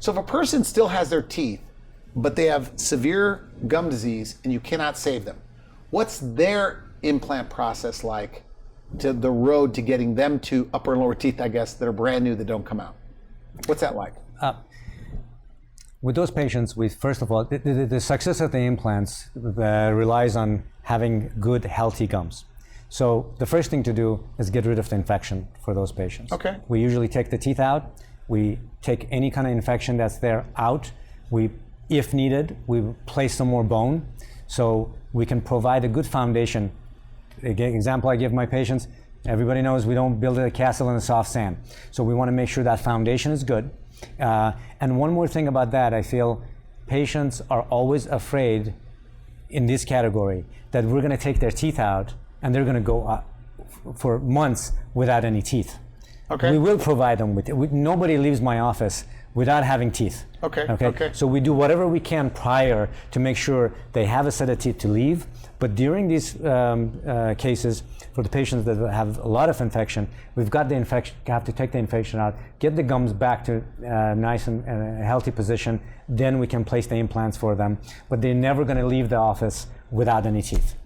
So if a person still has their teeth, but they have severe gum disease and you cannot save them, what's their implant process like, to the road to getting them to upper and lower teeth, I guess, that are brand new that don't come out? What's that like? With those patients, first of all, the success of the implants relies on having good, healthy gums. So the first thing to do is get rid of the infection for those patients. Okay. We usually take the teeth out. We take any kind of infection that's there out. If needed, we place some more bone, so we can provide a good foundation. Again, example I give my patients, everybody knows we don't build a castle in the soft sand. So we want to make sure that foundation is good. And one more thing about that, I feel patients are always afraid in this category that we're going to take their teeth out and they're going to go for months without any teeth. Okay. We will provide them with it. Nobody leaves my office without having teeth. Okay. So we do whatever we can prior to make sure they have a set of teeth to leave. But during these cases, for the patients that have a lot of infection, we've got the infection, have to take the infection out, get the gums back to nice and healthy position, then we can place the implants for them. But they're never going to leave the office without any teeth.